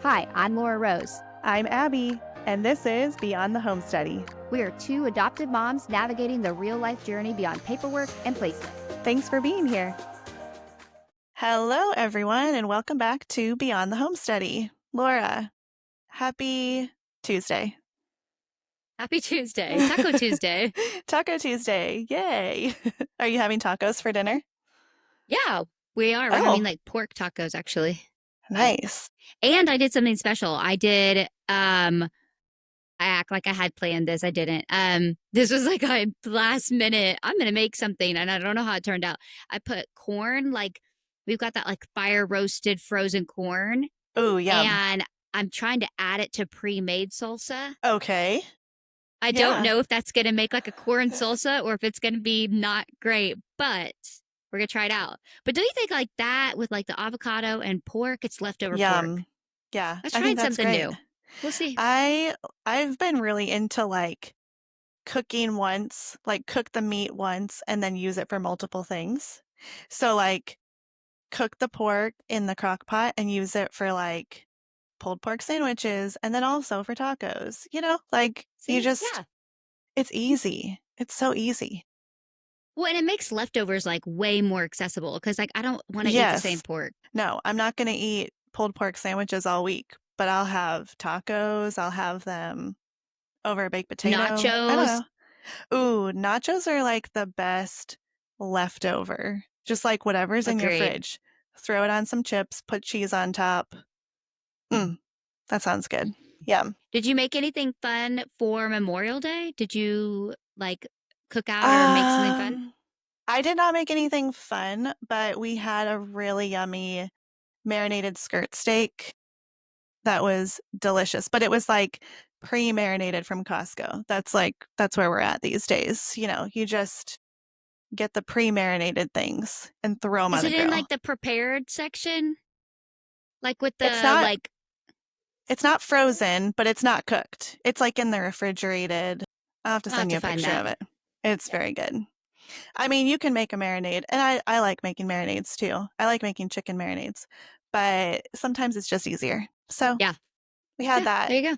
Hi, I'm Laura Rose. I'm Abby, and this is Beyond the Home Study. We are two adopted moms navigating the real-life journey beyond paperwork and placement. Thanks for being here. Hello, everyone, and welcome back to Beyond the Home Study. Laura, happy Tuesday. Happy Tuesday. Taco Tuesday. Taco Tuesday. Yay. Are you having tacos for dinner? Yeah, we are. We're having like pork tacos, actually. Nice. And I did something special. I act like I had planned this. I didn't. This was like a last minute, I'm going to make something, and I don't know how it turned out. I put corn, like we've got that like fire roasted frozen corn. Ooh, yum. And I'm trying to add it to pre-made salsa. Okay. I don't know if that's going to make like a corn salsa or if it's going to be not great, but we're going to try it out. But don't you think like that with like the avocado and pork, it's leftover pork? Yeah. Let's try something new. We'll see. I've been really into like cooking once, like cook the meat once and then use it for multiple things. So like cook the pork in the crock pot and use it for like pulled pork sandwiches and then also for tacos. Like it's easy. It's so easy. Well, and it makes leftovers like way more accessible because like I don't want to eat the same pork. No, I'm not going to eat pulled pork sandwiches all week, but I'll have tacos. I'll have them over a baked potato. Nachos. I don't know. Ooh, nachos are like the best leftover. Just like whatever's in your fridge. Throw it on some chips, put cheese on top. That sounds good. Yeah. Did you make anything fun for Memorial Day? Did you like cook out or make something fun? I did not make anything fun, but we had a really yummy marinated skirt steak that was delicious. But it was like pre-marinated from Costco. That's where we're at these days. You just get the pre-marinated things and throw them on the grill. Is it in like the prepared section? Like with the It's not frozen, but it's not cooked. It's like in the refrigerated. I'll have to send you a picture of it. It's very good. I mean, you can make a marinade, and I like making marinades too. I like making chicken marinades, but sometimes it's just easier. So yeah, we had that. There you go.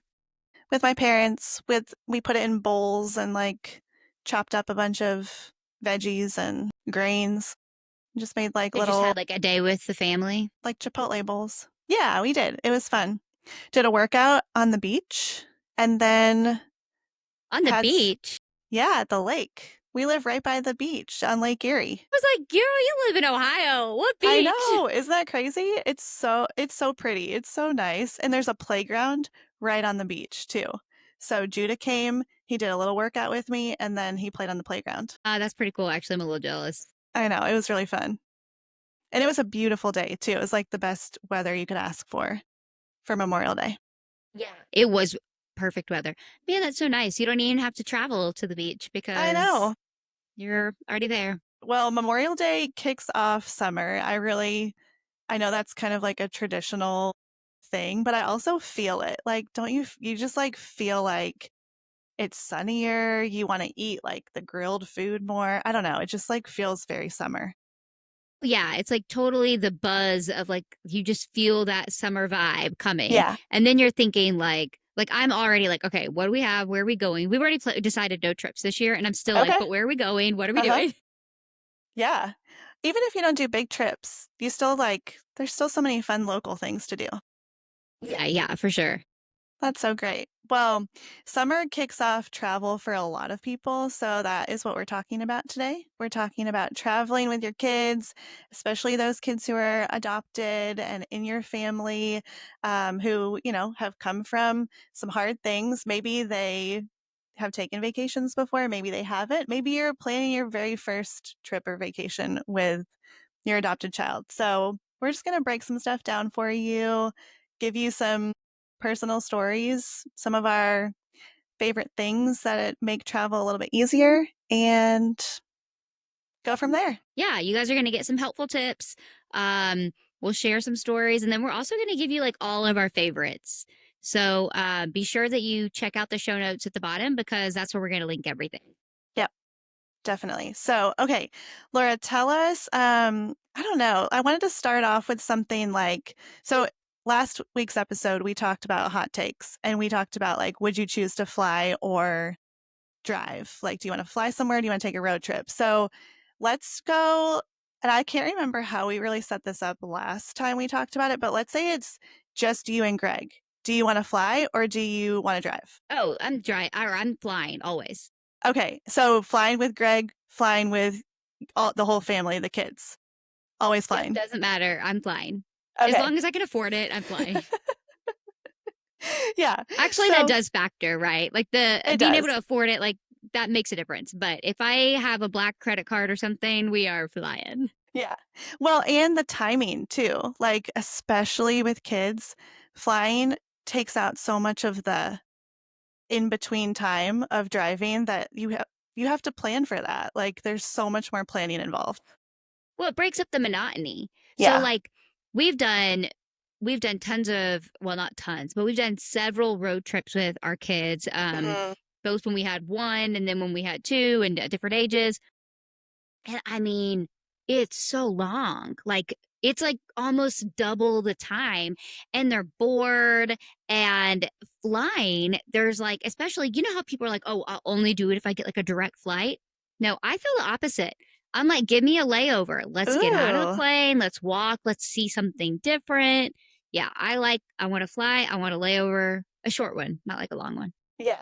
With my parents. We put it in bowls and like chopped up a bunch of veggies and grains. Just made like just had like a day with the family, like Chipotle bowls. Yeah, we did. It was fun. Did a workout on the beach, and then on the beach. Yeah, at the lake. We live right by the beach on Lake Erie. I was like, girl, you live in Ohio. What beach? I know. Isn't that crazy? It's so pretty. It's so nice. And there's a playground right on the beach too. So Judah came, he did a little workout with me, and then he played on the playground. That's pretty cool. Actually, I'm a little jealous. I know. It was really fun. And it was a beautiful day too. It was like the best weather you could ask for Memorial Day. Yeah. It was perfect weather. Man, that's so nice. You don't even have to travel to the beach because I know. You're already there. Well, Memorial Day kicks off summer. I know that's kind of like a traditional thing, but I also feel it. Like, don't you just like feel like it's sunnier, you want to eat like the grilled food more. I don't know, it just like feels very summer. Yeah, it's like totally the buzz of like you just feel that summer vibe coming. Yeah. And then you're thinking like I'm already like, okay, what do we have? Where are we going? We've already decided no trips this year, and I'm still like, but where are we going? What are we doing? Yeah. Even if you don't do big trips, you still there's still so many fun local things to do. Yeah, for sure. That's so great. Well, summer kicks off travel for a lot of people, so that is what we're talking about today. We're talking about traveling with your kids, especially those kids who are adopted and in your family, who, have come from some hard things. Maybe they have taken vacations before, maybe they haven't. Maybe you're planning your very first trip or vacation with your adopted child. So we're just going to break some stuff down for you, give you some personal stories, some of our favorite things that make travel a little bit easier, and go from there. Yeah, you guys are going to get some helpful tips. We'll share some stories, and then we're also going to give you like all of our favorites. So be sure that you check out the show notes at the bottom because that's where we're going to link everything. Yep, definitely. So, okay, Laura, tell us, I don't know, I wanted to start off with something like, so last week's episode, we talked about hot takes and we talked about like, would you choose to fly or drive? Like, do you want to fly somewhere? Do you want to take a road trip? So let's go. And I can't remember how we really set this up last time we talked about it, but let's say it's just you and Greg. Do you want to fly or do you want to drive? Oh, I'm flying always. Okay, so flying with Greg, flying with the whole family, the kids, always Yep, flying. doesn't matter. I'm flying. As Okay. long as I can afford it, I'm flying. Yeah. Actually, that So does factor, right? Like the it being able does. to afford it, like that makes a difference. But if I have a black credit card or something, we are flying. Yeah. Well, and the timing too. Like, especially with kids, flying takes out so much of the in between time of driving that you have to plan for that. Like, there's so much more planning involved. Well, it breaks up the monotony. So Yeah. like we've done we've done tons of, well, not tons, but we've done several road trips with our kids, Mhm. both when we had one and then when we had two and at different ages. And I mean, it's so long. Like it's like almost double the time and they're bored and flying. There's like, especially, you know how people are like, oh, I'll only do it if I get like a direct flight. No, I feel the opposite. I'm like, give me a layover. Let's get out of the Ooh. plane. Let's walk. Let's see something different. Yeah, I want to fly. I want a layover, a short one, not like a long one. Yeah.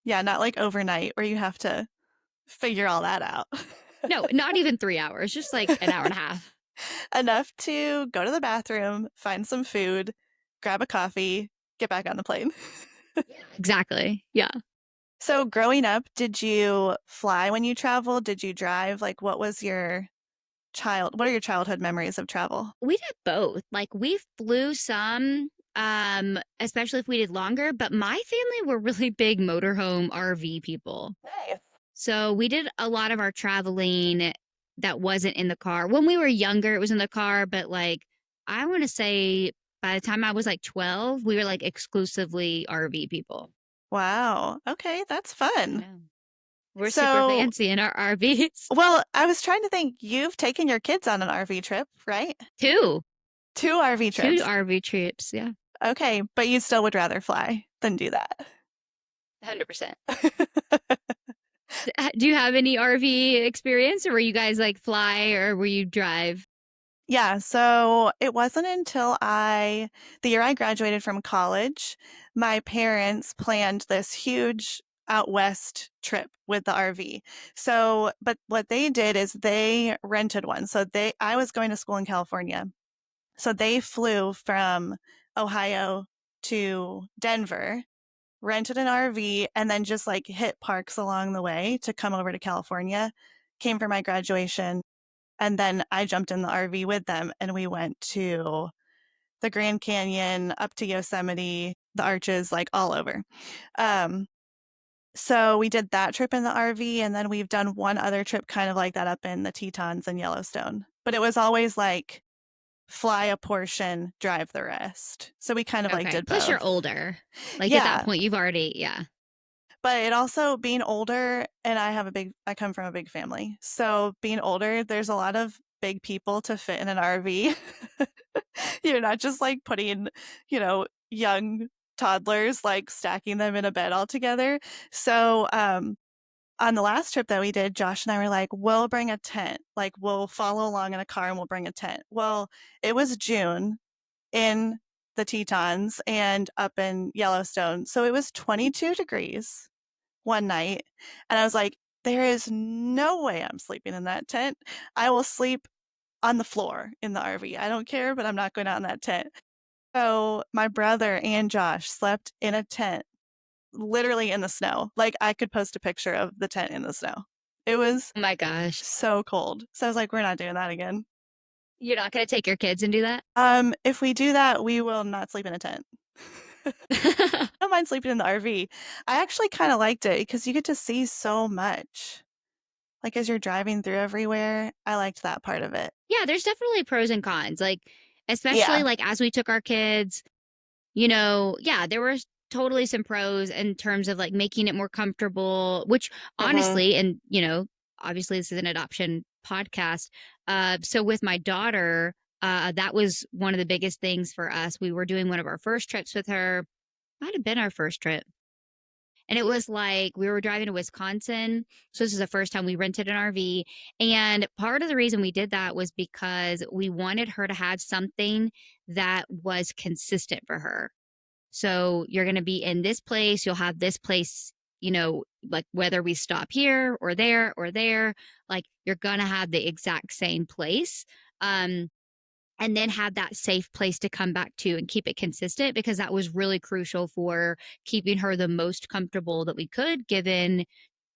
Yeah, not like overnight where you have to figure all that out. No, not even 3 hours, just like an hour and a half. Enough to go to the bathroom, find some food, grab a coffee, get back on the plane. Exactly. Yeah. So growing up, did you fly when you traveled? Did you drive? Like what are your childhood memories of travel? We did both. Like we flew some, especially if we did longer, but my family were really big motorhome RV people. Nice. So we did a lot of our traveling that wasn't in the car. When we were younger, it was in the car, but like I want to say by the time I was like 12, we were like exclusively RV people. Wow. Okay, that's I fun. know. We're super So, fancy in our RVs. well, I was trying to think, you've taken your kids on an RV trip, right? Two, Two RV two trips. RV trips. Yeah. Okay, but you still would rather fly than do that. 100%. Do you have any RV experience or were you guys like fly or were you drive? Yeah, so it wasn't until the year I graduated from college, my parents planned this huge out west trip with the RV. So, but what they did is they rented one. I was going to school in California. So they flew from Ohio to Denver, rented an RV, and then just like hit parks along the way to come over to California. Came for my graduation, and then I jumped in the RV with them and we went to the Grand Canyon, up to Yosemite, the Arches, like all over. Um, so we did that trip in the RV, and then we've done one other trip kind of like that up in the Tetons and Yellowstone. But it was always like fly a portion, drive the rest. So we kind of like Okay. did Plus you're both. older. Like at that Yeah. point you've already, yeah. But it also being older, and I come from a big family. So being older, there's a lot of big people to fit in an RV. You're not just like putting, young toddlers, like stacking them in a bed all together. So, on the last trip that we did, Josh and I were like, we'll bring a tent. Like, we'll follow along in a car and we'll bring a tent. Well, it was June in the Tetons and up in Yellowstone. So it was 22 degrees one night. And I was like, there is no way I'm sleeping in that tent. I will sleep on the floor in the RV. I don't care, but I'm not going out in that tent. So my brother and Josh slept in a tent, literally in the snow. Like I could post a picture of the tent in the snow. It was Oh my gosh. so cold. So I was like, we're not doing that again. You're not going to take your kids and do that? If we do that, we will not sleep in a tent. I don't mind sleeping in the RV. I actually kind of liked it because you get to see so much. Like as you're driving through everywhere, I liked that part of it. Yeah, there's definitely pros and cons. Like, especially Yeah. like as we took our kids, yeah, there were totally some pros in terms of like making it more comfortable, which Mhm. honestly, and obviously this is an adoption podcast. So with my daughter, That was one of the biggest things for us. We were doing one of our first trips with her. Might have been our first trip. And it was like we were driving to Wisconsin. So this is the first time we rented an RV. And part of the reason we did that was because we wanted her to have something that was consistent for her. So you're going to be in this place, you'll have this place, like whether we stop here or there, like you're going to have the exact same place. Um, and then have that safe place to come back to and keep it consistent because that was really crucial for keeping her the most comfortable that we could given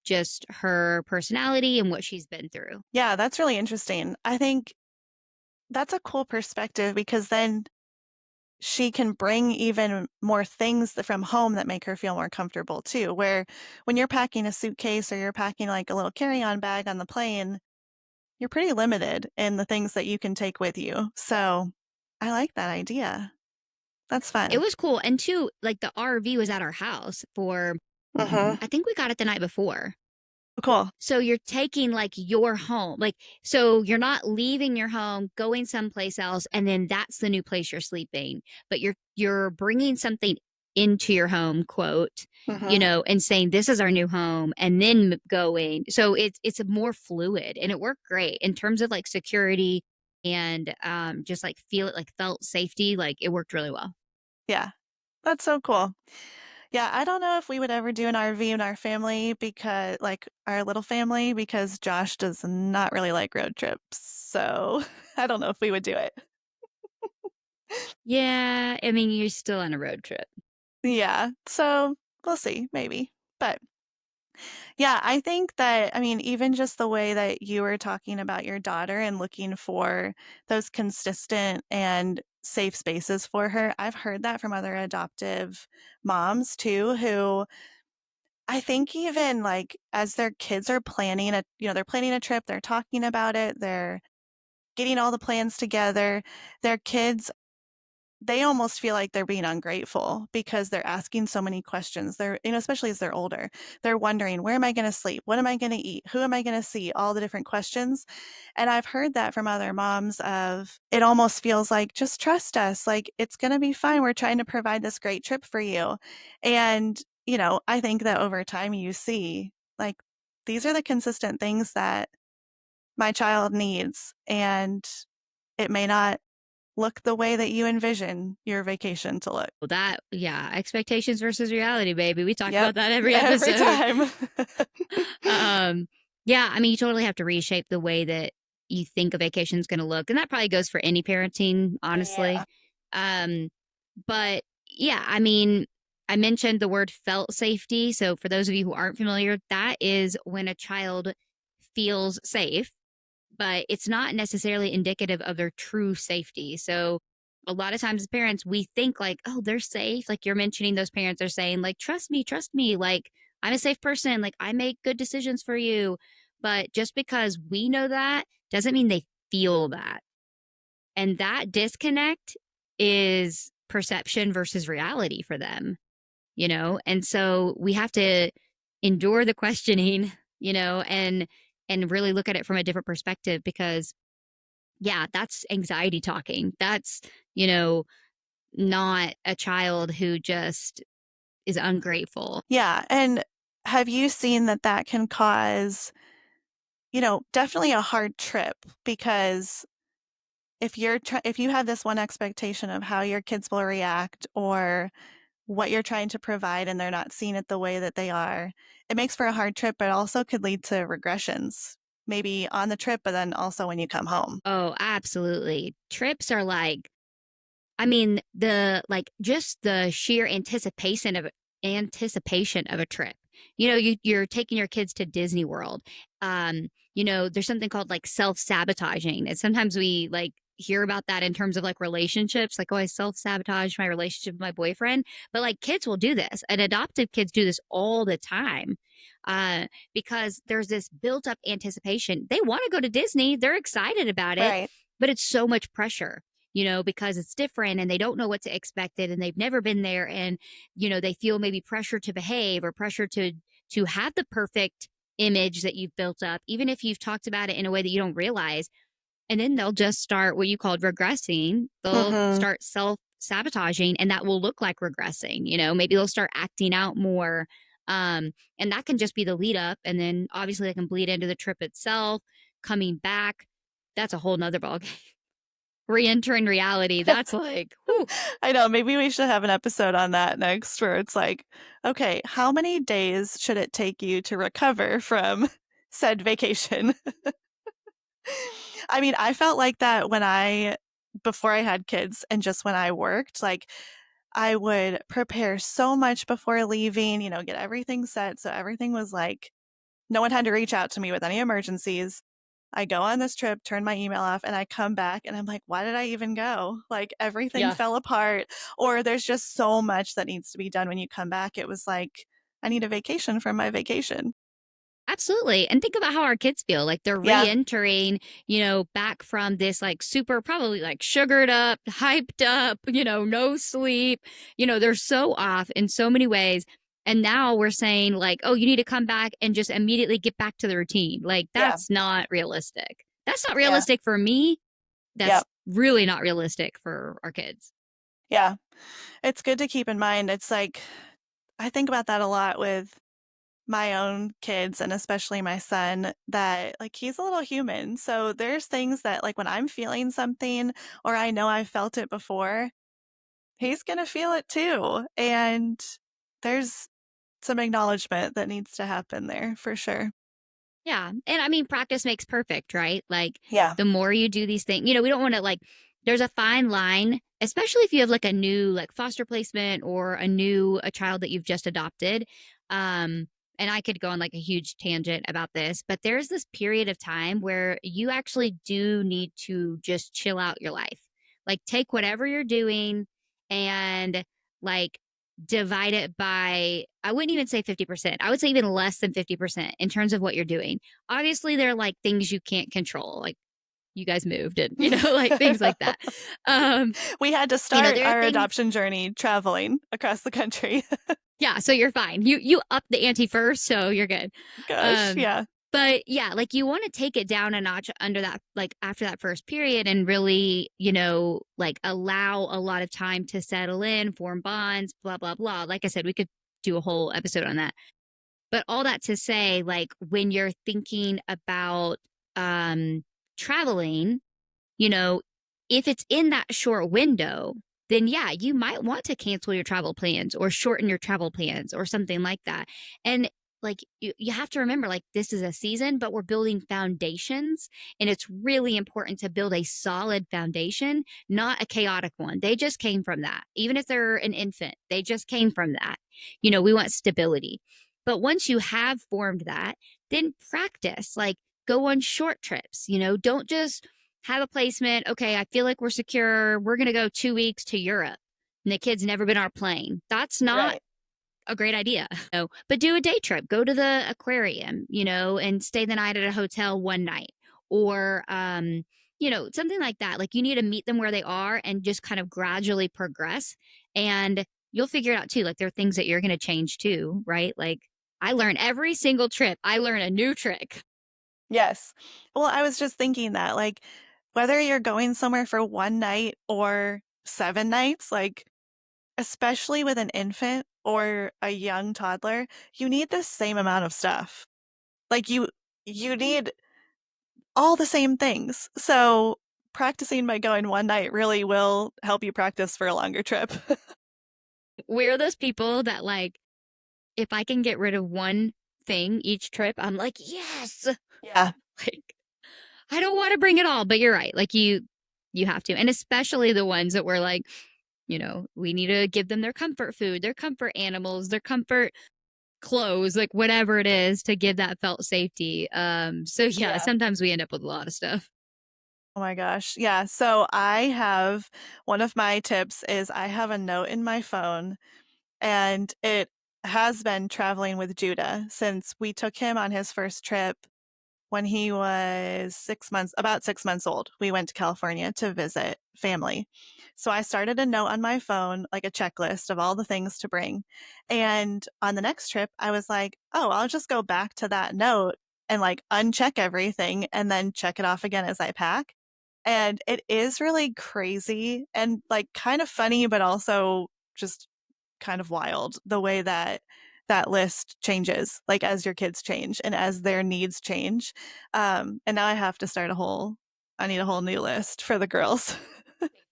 just her personality and what she's been through. Yeah, that's really interesting. I think that's a cool perspective because then she can bring even more things from home that make her feel more comfortable too. Where when you're packing a suitcase or you're packing like a little carry-on bag on the plane, you're pretty limited in the things that you can take with you. So I like that idea. That's It fun. was cool. And two, like the RV was at our house for, Mhm. I think we got it the night before. Cool. So you're taking like your home, like, so you're not leaving your home, going someplace else, and then that's the new place you're sleeping, but you're bringing something into your home, quote, Mhm. and saying this is our new home, and then going. So it's more fluid, and it worked great in terms of like security and just like felt safety. Like it worked really well. Yeah. That's so cool. Yeah, I don't know if we would ever do an RV in our family because like our little family because Josh does not really like road trips. So I don't know if we would do it. Yeah, I mean you're still on a road trip. Yeah. So we'll see, maybe. But yeah, I think that, I mean, even just the way that you were talking about your daughter and looking for those consistent and safe spaces for her, I've heard that from other adoptive moms too, who I think even like as their kids are planning they're planning a trip, they're talking about it, they're getting all the plans together, their kids they almost feel like they're being ungrateful because they're asking so many questions. Especially as they're older, they're wondering, where am I going to sleep? What am I going to eat? Who am I going to see? All the different questions. And I've heard that from other moms of it almost feels like, just trust us. Like, it's going to be fine. We're trying to provide this great trip for you. And, I think that over time you see, like, these are the consistent things that my child needs. And it may not look the way that you envision your vacation to look. Well, yeah, expectations versus reality, baby. We talk Yep, about that every every episode. time. Um, yeah, I mean, you totally have to reshape the way that you think a vacation is going to look, and that probably goes for any parenting, honestly. Yeah. Um, but yeah, I mean, I mentioned the word felt safety. So for those of you who aren't familiar, that is when a child feels safe but it's not necessarily indicative of their true safety. So a lot of times as parents, we think like, oh, they're safe. Like you're mentioning those parents are saying like, trust me. Like I'm a safe person. Like I make good decisions for you. But just because we know that doesn't mean they feel that. And that disconnect is perception versus reality for them. And so we have to endure the questioning, and really look at it from a different perspective because yeah, that's anxiety talking. That's, you know, not a child who just is ungrateful. Yeah, and have you seen that that can cause, definitely a hard trip because if you have this one expectation of how your kids will react or what you're trying to provide and they're not seeing it the way that they are, it makes for a hard trip, but also could lead to regressions, maybe on the trip, but then also when you come home. Oh, absolutely. Trips are like I mean, just the sheer anticipation of a trip. You're taking your kids to Disney World. There's something called like self-sabotaging. And sometimes we like hear about that in terms of like relationships, like, oh, I self-sabotage my relationship with my boyfriend. But like kids will do this, and adoptive kids do this all the time. Because there's this built up anticipation. They want to go to Disney, they're excited about it, Right. but it's so much pressure because it's different and they don't know what to expect it and they've never been there and they feel maybe pressure to behave or pressure to have the perfect image that you've built up even if you've talked about it in a way that you don't realize and then they'll just start what you called regressing. They'll Mhm. start self sabotaging, and that will look like regressing. Maybe they'll start acting out more. And that can just be the lead up. And then obviously, they can bleed into the trip itself, coming back. That's a whole nother ballgame. Re entering reality. That's like, whew. I know, maybe we should have an episode on that next where it's like, okay, how many days should it take you to recover from said vacation? I mean, I felt like that before I had kids and just when I worked, like I would prepare so much before leaving, get everything set. So everything was like, no one had to reach out to me with any emergencies. I go on this trip, turn my email off, and I come back and I'm like, why did I even go? Like everything Yeah. fell apart, or there's just so much that needs to be done when you come back. It was like, I need a vacation from my vacation. Absolutely. And think about how our kids feel. Like they're Yeah, re-entering, back from this like super probably like sugared up, hyped up, no sleep. They're so off in so many ways. And now we're saying like, oh, you need to come back and just immediately get back to the routine. Like yeah, that's not realistic. That's not yeah, realistic for me. yeah, That's really not realistic for our kids. yeah. It's good to keep in mind. It's like, I think about that a lot with my own kids and especially my son that like he's a little human. So there's things that like when I'm feeling something or I know I've felt it before, he's going to feel it too. And there's some acknowledgement that needs to happen there for sure. Yeah. And I mean, practice makes perfect, right? Like Yeah. the more you do these things, we don't want to like, there's a fine line, especially if you have like a new like foster placement or a child that you've just adopted. Um, and I could go on like a huge tangent about this, but there's this period of time where you actually do need to just chill out your life. Like take whatever you're doing and like divide it by, I wouldn't even say 50%. I would say even less than 50% in terms of what you're doing. Obviously, there are like things you can't control, like you guys moved and, like things like that. Um, We had to start there are our things, adoption journey traveling across the country. yeah, so you're fine. You up the ante first, so you're good. Gosh, Um, yeah. but yeah, like you want to take it down a notch under that, like after that first period and really, like allow a lot of time to settle in, form bonds, blah, blah, blah. Like I said, we could do a whole episode on that. But all that to say, like when you're thinking about um traveling, you know, if it's in that short window, then yeah, you might want to cancel your travel plans or shorten your travel plans or something like that. And like you have to remember, like this is a season, but we're building foundations. And it's really important to build a solid foundation, not a chaotic one. They just came from that. Even if they're an infant, they just came from that. We want stability. But once you have formed that, then practice, like go on short trips, don't just have a placement. Okay, I feel like we're secure. We're going to go 2 weeks to Europe. And the kid's never been on a plane. That's not Right. a great idea. No, but do a day trip. Go to the aquarium, and stay the night at a hotel one night. Or, something like that. Like you need to meet them where they are and just kind of gradually progress. And you'll figure it out too. Like there are things that you're going to change too, right? Like I learn every single trip, I learn a new trick. Yes. Well, I was just thinking that, like, whether you're going somewhere for one night or 7 nights, like, especially with an infant or a young toddler, you need the same amount of stuff. Like, you need all the same things. So, practicing by going one night really will help you practice for a longer trip. We're those people that like, if I can get rid of one thing each trip, I'm like, yes. Yeah. Like I don't want to bring it all, but you're right. Like you have to. And especially the ones that were like, we need to give them their comfort food, their comfort animals, their comfort clothes, like whatever it is to give that felt safety. So yeah, Yeah. sometimes we end up with a lot of stuff. Oh my gosh. Yeah. So, I have one of my tips is I have a note in my phone. And it has been traveling with Judah since we took him on his first trip when he was 6 months, about 6 months old. We went to California to visit family. So I started a note on my phone, like a checklist of all the things to bring. And on the next trip, I was like, oh, I'll just go back to that note and like uncheck everything and then check it off again as I pack. And it is really crazy and like kind of funny, but also just kind of wild the way that that list changes, like as your kids change and as their needs change. And now I have to start I need a whole new list for the girls.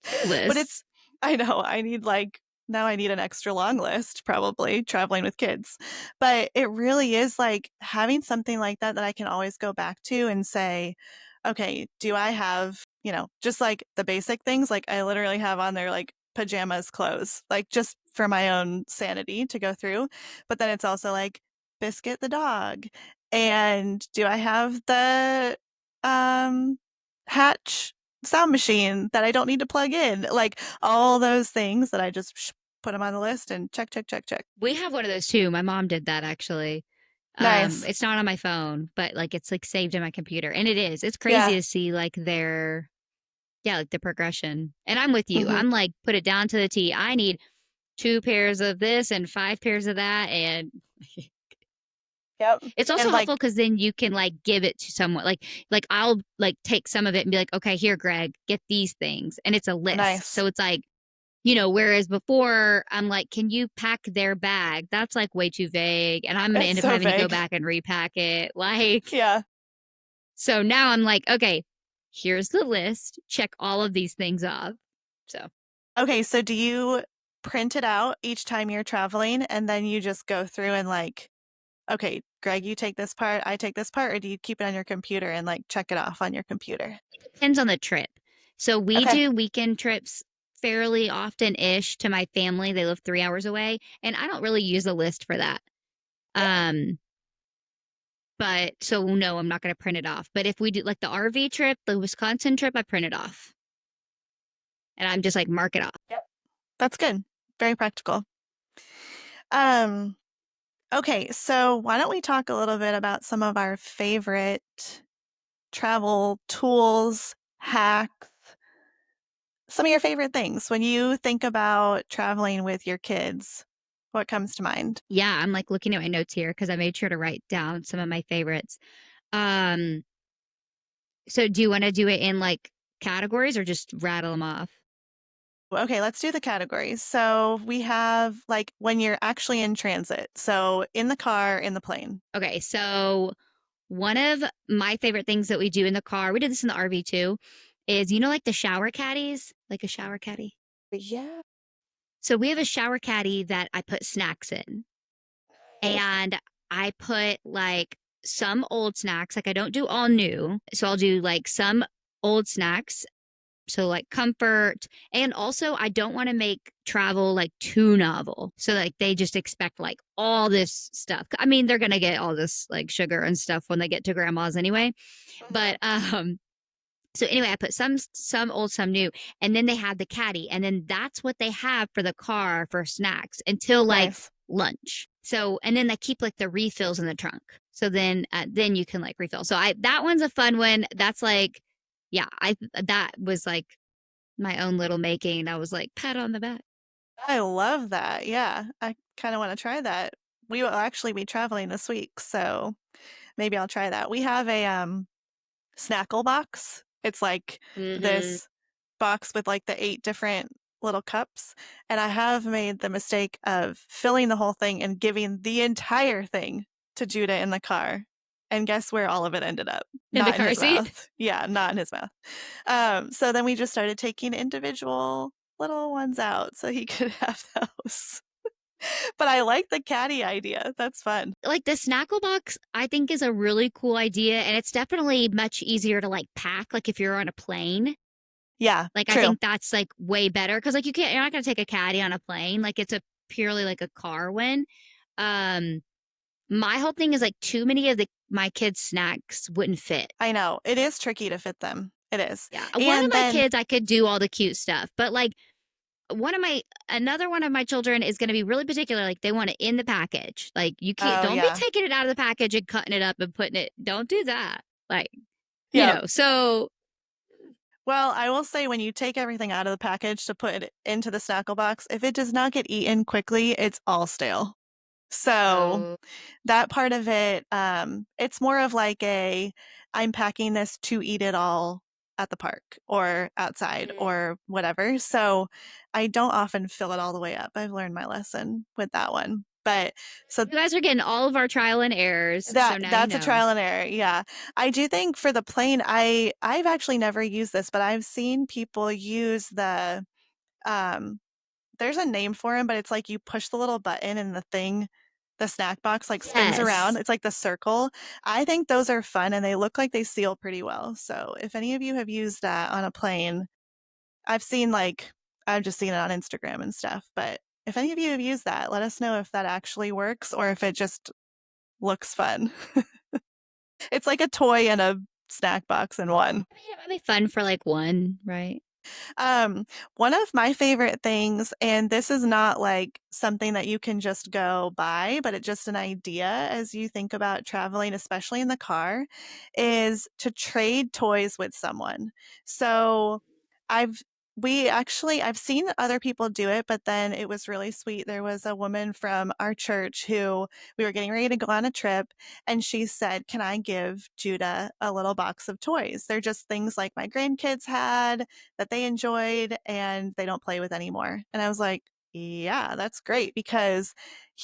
Two But lists. I know, I need like, now I need an extra long list, probably traveling with kids. But it really is like having something like that that I can always go back to and say, okay, do I have, just like the basic things? Like I literally have on there like pajamas, clothes, like just for my own sanity to go through. But then it's also like Biscuit the dog. And do I have the um Hatch sound machine that I don't need to plug in? Like all those things that I just put them on the list and check, check, check, check. We have one of those too. My mom did that actually. Nice. It's not on my phone, but like it's like saved in my computer. And it is. It's crazy Yeah. to see like their yeah, like the progression. And I'm with you. Hmm. I'm like put it down to the T. I need 2 pairs of this and 5 pairs of that. And Yep. it's also And helpful like, because then you can like give it to someone. Like I'll like take some of it and be like, okay, here, Greg, get these things. And it's a list. nice. So it's like, whereas before I'm like, can you pack their bag? That's like way too vague. And I'm gonna It's end up so having to go vague. back and repack it. Like, Yeah. so now I'm like, okay, here's the list. Check all of these things off. So Okay. So do you print it out each time you're traveling and then you just go through and like, okay, Greg, you take this part, I take this part, or do you keep it on your computer and like check it off on your computer? depends on the trip. So we Okay. do weekend trips fairly often ish to my family. They live 3 hours away, and I don't really use a list for that. Yeah. Um, but so no, I'm not going to print it off. But if we do like the RV trip, the Wisconsin trip, I print it off and I'm just like mark it off. Yep. That's good. Very practical. Um, okay, so why don't we talk a little bit about some of our favorite travel tools, hacks, some of your favorite things when you think about traveling with your kids. What comes to mind? Yeah, I'm like looking at my notes here because I made sure to write down some of my favorites. Um, so do you want to do it in like categories or just rattle them off? Okay, let's do the categories. So we have like when you're actually in transit. So in the car, in the plane. Okay, so one of my favorite things that we do in the car, we did this in the RV too, is like the shower caddies, like a shower caddy. Yeah. So we have a shower caddy that I put snacks in, Nice. and I put like some old snacks. Like I don't do all new, so I'll do like some old snacks. So like comfort, and also I don't want to make travel like too novel. So like they just expect like all this stuff. I mean, they're gonna get all this like sugar and stuff when they get to grandma's anyway. Mhm. But so anyway, I put some old, some new, and then they have the caddy, and then that's what they have for the car for snacks until like Nice. lunch. So and then they keep like the refills in the trunk. So then you can like refill. So I that one's a fun one. That's like yeah, I that was like my own little making. I was like pat on the back. I love that. Yeah, I kind of want to try that. We will actually be traveling this week, so maybe I'll try that. We have a snackle box. It's like Mm-hmm. this box with like the 8 different little cups, and I have made the mistake of filling the whole thing and giving the entire thing to Judah in the car. And guess where all of it ended up? In the Not in car his seat. mouth. Yeah, not in his mouth. So then we just started taking individual little ones out so he could have those. But I like the caddy idea. That's fun. Like the snackle box, I think is a really cool idea, and it's definitely much easier to like pack. Like if you're on a plane, Yeah, like I true. think that's like way better because like you're not gonna take a caddy on a plane. Like it's a purely like a car one. Um, my whole thing is like too many of the my kids' snacks wouldn't fit. I know. It is tricky to fit them. It is. Yeah, one of And my then, kids I could do all the cute stuff, but like one of my another one of my children is going to be really particular, like they want it in the package. Like you can't oh, don't be yeah. taking it out of the package and cutting it up and putting it, don't do that, like Yep. so Well, I will say when you take everything out of the package to put it into the snackle box, if it does not get eaten quickly, it's all stale. So oh that part of it, it's more of like a I'm packing this to eat it all at the park or outside Mm. or whatever. So I don't often fill it all the way up. I've learned my lesson with that one. But so You guys are getting all of our trial and errors, so now you that's a know. trial and error. Yeah. I do think for the plane, I've actually never used this, but I've seen people use um there's a name for him, but it's like you push the little button and the snack box like spins around. Yes. It's like the circle. I think those are fun and they look like they seal pretty well. So if any of you have used that on a plane, I've seen like I've just seen it on Instagram and stuff, but if any of you have used that, let us know if that actually works or if it just looks fun. It's like a toy and a snack box in one. I mean, it might be fun for like one, right? Um, One of my favorite things, and this is not like something that you can just go buy, but it's just an idea as you think about traveling, especially in the car, is to trade toys with someone. So I've I've seen other people do it, but then it was really sweet. There was a woman from our church who we were getting ready to go on a trip, and she said, "Can I give Judah a little box of toys? They're just things like my grandkids had that they enjoyed and they don't play with anymore." And I was like, yeah, that's great because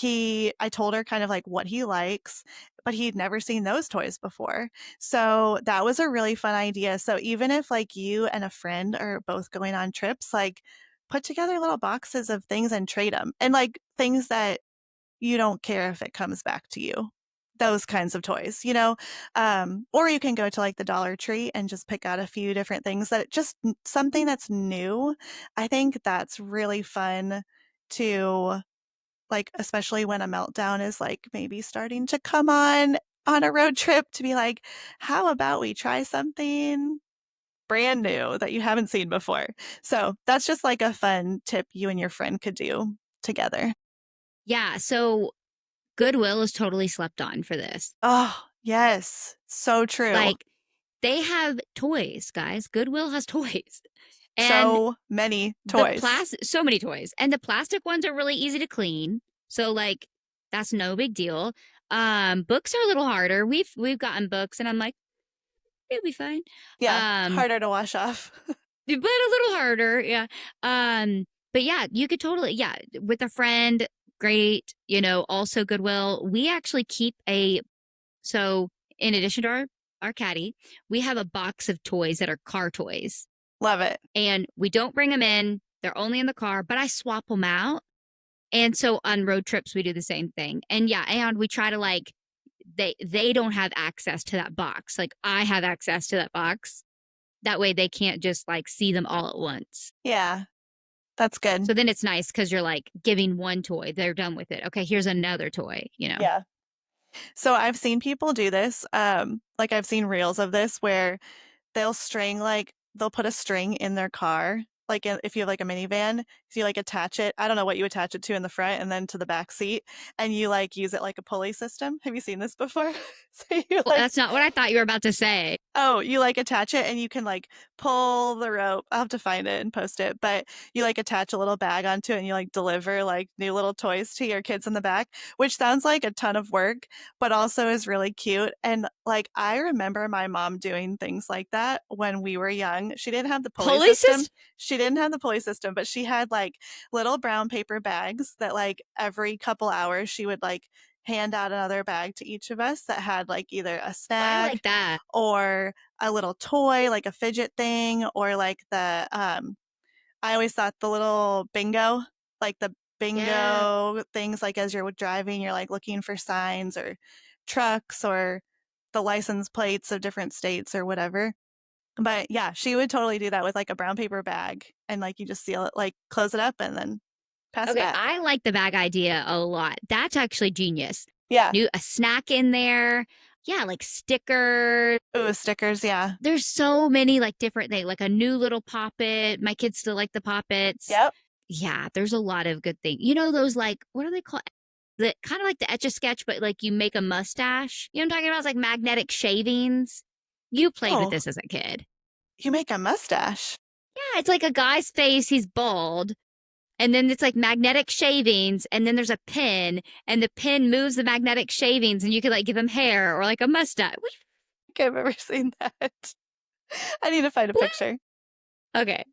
I told her kind of like what he likes, but he'd never seen those toys before. So that was a really fun idea. So even if like you and a friend are both going on trips, like put together little boxes of things and trade them and like things that you don't care if it comes back to you. Those kinds of toys, you know? Or you can go to like the Dollar Tree and just pick out a few different things that just something that's new. I think that's really fun to like, especially when a meltdown is like maybe starting to come on a road trip to be like, how about we try something brand new that you haven't seen before? So that's just like a fun tip you and your friend could do together. Yeah. So Goodwill is totally slept on for this. Oh, yes. So true. Like they have toys, guys. Goodwill has toys. And So many the toys. plastic, so many toys. And the plastic ones are really easy to clean. So like that's no big deal. Books are a little harder. We've gotten books and I'm like, it'll be fine. Yeah, Um, harder to wash off. but a little harder, yeah. But yeah, you could totally, yeah, with a friend, great. You know, also Goodwill. We actually keep so in addition to our caddy, we have a box of toys that are car toys, Love it. and we don't bring them in. They're only in the car, but I swap them out. And so on road trips, we do the same thing. And yeah, and we try to like they don't have access to that box. Like I have access to that box. That way they can't just like see them all at once. Yeah, that's good. So then it's nice because you're like giving one toy, they're done with it. Okay, here's another toy, you know. Yeah. So I've seen people do this. Like I've seen reels of this where they'll put a string in their car. Like if you have like a minivan, if you like attach it, I don't know what you attach it to in the front and then to the back seat, and you like use it like a pulley system. Have you seen this before? So you Well, like that's not what I thought you were about to say. Oh, you like attach it and you can like pull the rope. I'll have to find it and post it, but you like attach a little bag onto it and you like deliver like new little toys to your kids in the back, which sounds like a ton of work, but also is really cute. And like I remember my mom doing things like that when we were young. She didn't have the pulley Pulley system. system? She didn't have the pulley system, but she had like little brown paper bags that like every couple hours she would like hand out another bag to each of us that had like either a I snack like that. or a little toy, like a fidget thing, or like I always thought the little bingo, like the Yeah. bingo things, like as you're driving, you're like looking for signs or trucks or the license plates of different states or whatever. But yeah, she would totally do that with like a brown paper bag and like you just seal it, like close it up and then pass it Okay, back. I like the bag idea a lot. That's actually genius. Yeah. New a snack in there. Yeah, like stickers. Ooh, stickers. Yeah. There's so many like different things, like a new little poppet. My kids still like the poppets. Yep. Yeah, there's a lot of good things. You know those like what are they called? The kind of like the etch a sketch, but like you make a mustache. You know what I'm talking about? It's like magnetic shavings. You played with Oh, this as a kid. you make a mustache. Yeah, it's like a guy's face. He's bald. And then it's like magnetic shavings. And then there's a pin. And the pin moves the magnetic shavings. And you could like give him hair or like a mustache. I think I've ever seen that. I need to find a picture. Okay.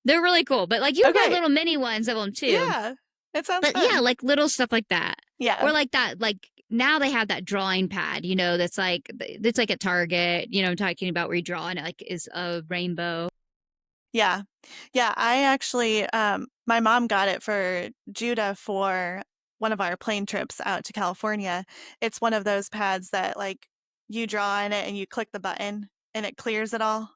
They're really cool, but, like, you can buy Okay. little mini ones of them too. Yeah. It sounds But, yeah, fun. like, little stuff like that. Yeah. Or like that like, now they have that drawing pad, that's like it's like at Target, I'm talking about where you draw and it, like, is a rainbow. Yeah. Yeah, I actually, my mom got it for Judah for one of our plane trips out to California. It's one of those pads that, like, you draw in it and you click the button and it clears it all.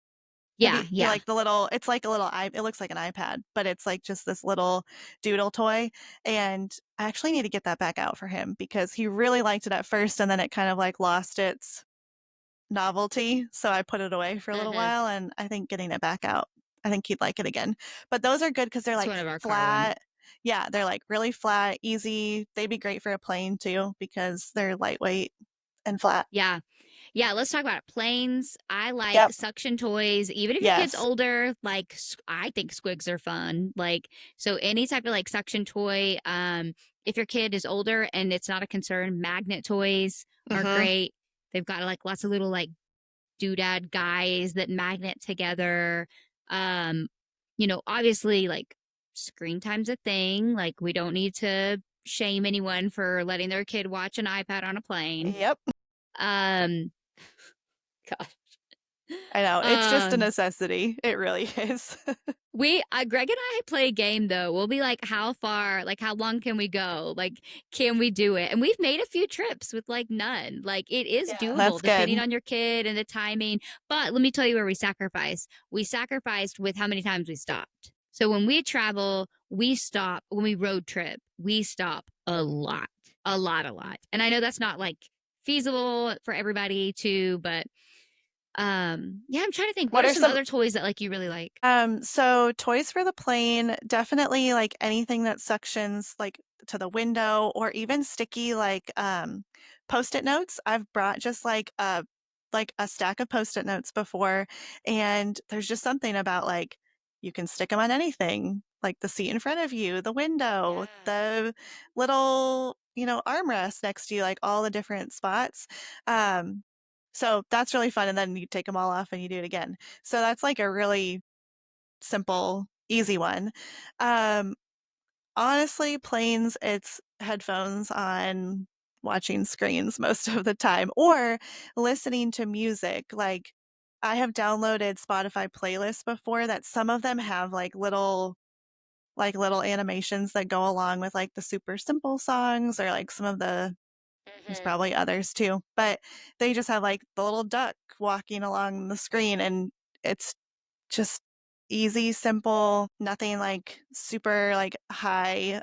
Have Yeah, you yeah. like the little it's like a little I it looks like an iPad, but it's like just this little doodle toy, and I actually need to get that back out for him because he really liked it at first and then it kind of, like, lost its novelty, so I put it away for a little Mhm. while, and I think getting it back out, I think he'd like it again. But those are good because 'cause they're, It's like, one of our car ones. flat. Yeah, they're, like, really flat, easy. They'd be great for a plane too because they're lightweight and flat. Yeah. Yeah, let's talk about it. Planes. I like Yep. suction toys, even if your kid's Yes. older. Like, I think squigs are fun. Like, so any type of like suction toy. If your kid is older and it's not a concern, magnet toys are Mhm. great. They've got like lots of little like doodad guys that magnet together. Um, obviously, like screen time's a thing. Like, we don't need to shame anyone for letting their kid watch an iPad on a plane. Yep. Um, God. I know, it's just a Um, necessity. It really is. Greg and I play a game though. We'll be like, how far, like, how long can we go? Like, can we do it? And we've made a few trips with like none. Like, it is Yeah, doable that's depending good. on your kid and the timing. But let me tell you where we sacrifice. We sacrificed with how many times we stopped. So when we travel, we stop. When we road trip, we stop a lot, a lot, a lot. And I know that's not like feasible for everybody to, but yeah, I'm trying to think. What What are are some some other toys that like you really like? So toys for the plane, definitely like anything that suctions like to the window or even sticky like post-it notes. I've brought just like a stack of post-it notes before and there's just something about like you can stick them on anything, like the seat in front of you, the window, Yeah. the little, armrest next to you, like all the different spots. Um so that's really fun and then you take them all off and you do it again. So that's like a really simple, easy one. Um, Honestly, planes, it's headphones on watching screens most of the time or listening to music. Like, I have downloaded Spotify playlists before that some of them have like little animations that go along with like the super simple songs or like some of there's Mhm. probably others too, but they just have like the little duck walking along the screen and it's just easy, simple, nothing like super like high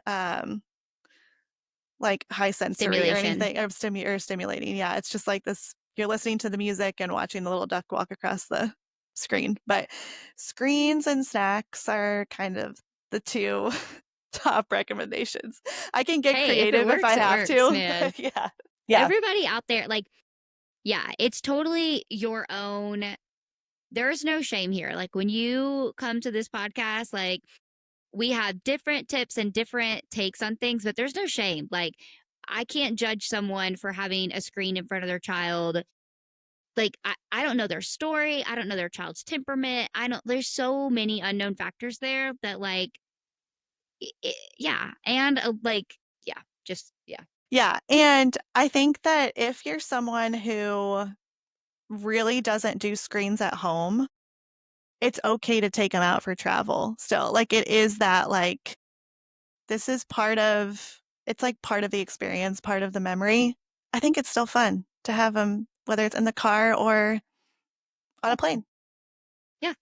sensory or Stimulation. anything or stimulating. Yeah, it's just like this you're listening to the music and watching the little duck walk across the screen. But screens and snacks are kind of the two top recommendations. I can get Hey, if it creative if I works, it have works, to, man. but yeah. Yeah. Everybody out there, like, yeah, it's totally your own. There's no shame here. Like, when you come to this podcast, like, we have different tips and different takes on things, but there's no shame. Like, I can't judge someone for having a screen in front of their child. Like, I don't know their story. I don't know their child's temperament. There's so many unknown factors there that, like, yeah. And like, yeah, just, yeah. Yeah, and I think that if you're someone who really doesn't do screens at home, it's okay to take them out for travel still. Like, it is that, like, this is it's like part of the experience, part of the memory. I think it's still fun to have them, whether it's in the car or on a plane. Yeah.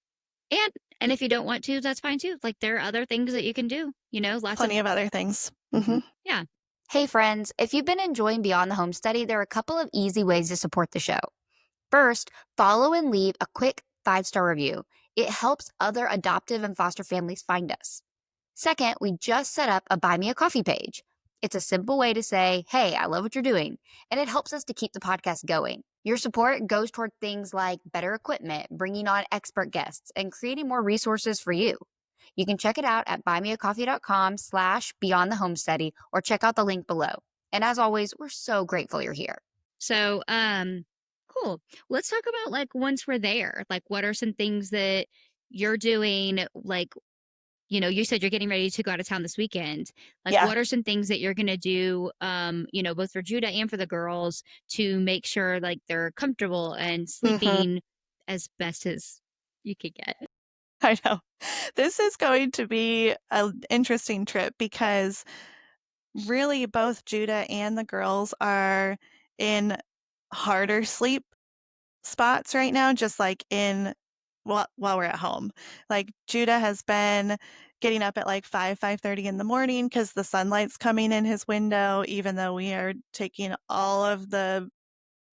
And if you don't want to, that's fine too. Like, there are other things that you can do, lots of, Plenty of other things. Mhm. yeah. Hey, friends, if you've been enjoying Beyond the Home Study, there are a couple of easy ways to support the show. First, follow and leave a quick 5-star review. It helps other adoptive and foster families find us. Second, we just set up a Buy Me a Coffee page. It's a simple way to say, hey, I love what you're doing, and it helps us to keep the podcast going. Your support goes toward things like better equipment, bringing on expert guests, and creating more resources for you. You can check it out at buymeacoffee.com/beyond the home study or check out the link below. And as always, we're so grateful you're here. So, Cool. Let's talk about like once we're there. Like, what are some things that you're doing? Like, you said you're getting ready to go out of town this weekend. Like, Yeah. what are some things that you're gonna do, both for Judah and for the girls to make sure like they're comfortable and Mhm. sleeping as best as you could get? I know. This is going to be an interesting trip because really both Judah and the girls are in harder sleep spots right now, just like in while we're at home. Like Judah has been getting up at like 5:30 in the morning because the sunlight's coming in his window, even though we are taking all of the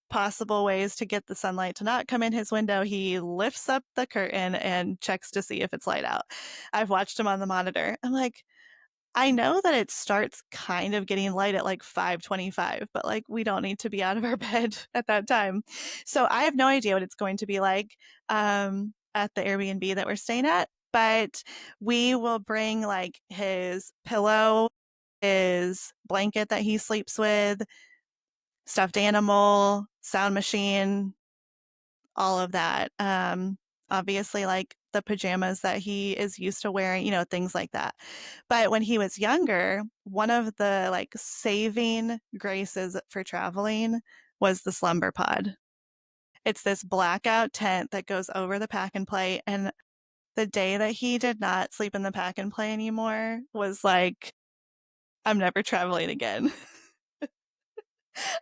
possible ways to get the sunlight to not come in his window. He lifts up the curtain and checks to see if it's light out. I've watched him on the monitor. I'm like, I know that it starts kind of getting light at like 5:25, but like we don't need to be out of our bed at that time. So I have no idea what it's going to be like at the Airbnb that we're staying at, but we will bring like his pillow, his blanket that he sleeps with, stuffed animal, sound machine, all of that. Obviously, like the pajamas that he is used to wearing, things like that. But when he was younger, one of the like saving graces for traveling was the slumber pod. It's this blackout tent that goes over the pack and play. And the day that he did not sleep in the pack and play anymore was like, I'm never traveling again.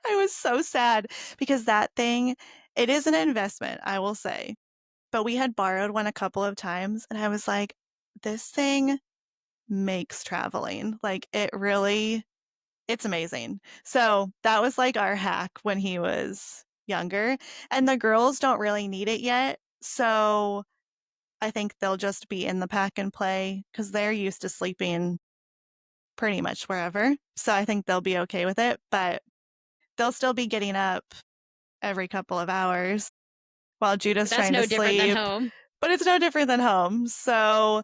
I was so sad because that thing, it is an investment, I will say. But we had borrowed one a couple of times, and I was like, this thing makes traveling. Like, it's amazing. So that was like our hack when he was younger. And the girls don't really need it yet. So I think they'll just be in the pack and play because they're used to sleeping pretty much wherever. So I think they'll be okay with it. But they'll still be getting up every couple of hours while Judah's That's trying to no different than sleep, home. but it's no different than home. So,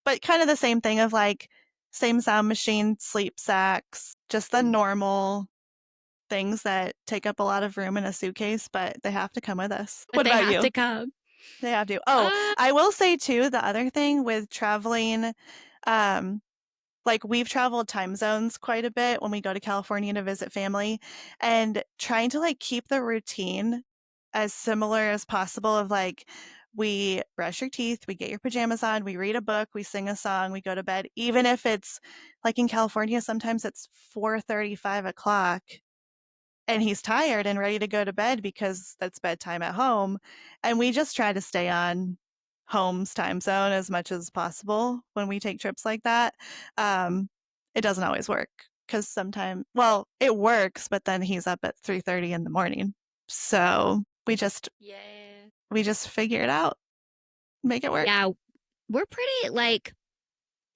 but kind of the same thing of like same sound machine, sleep sacks, just the normal things that take up a lot of room in a suitcase, but they have to come with us. But What they about have you? to come. They have to. Oh, Uh, I will say too, the other thing with traveling, um, like we've traveled time zones quite a bit when we go to California to visit family and trying to like keep the routine as similar as possible of like we brush your teeth, we get your pajamas on, we read a book, we sing a song, we go to bed, even if it's like in California, sometimes it's 4:30, 5 o'clock and he's tired and ready to go to bed because that's bedtime at home. And we just try to stay on home's time zone as much as possible when we take trips like that. Um, it doesn't always work because sometimes, well, it works, but then he's up at 3:30 in the morning. So yeah. we just figure it out, make it work. Yeah, we're pretty like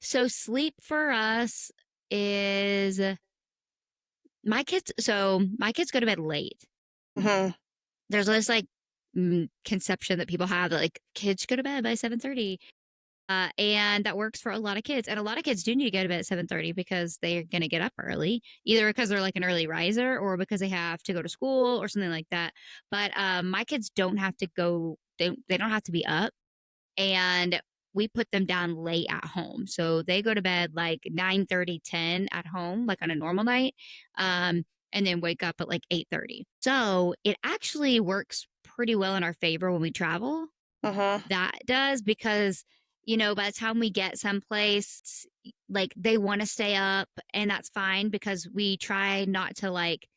so sleep for us is my kids go to bed late. Hmm. There's this like conception that people have that like kids go to bed by 7:30. And that works for a lot of kids. And a lot of kids do need to go to bed at 7:30 because they're going to get up early, either because they're like an early riser or because they have to go to school or something like that. But my kids don't have to go, they don't have to be up. And we put them down late at home. So they go to bed like 9:30, 10 at home, like on a normal night. And then wake up at like 8:30. So it actually works pretty well in our favor when we travel. Hmm. That does because, by the time we get someplace, like they want to stay up and that's fine because we try not to like,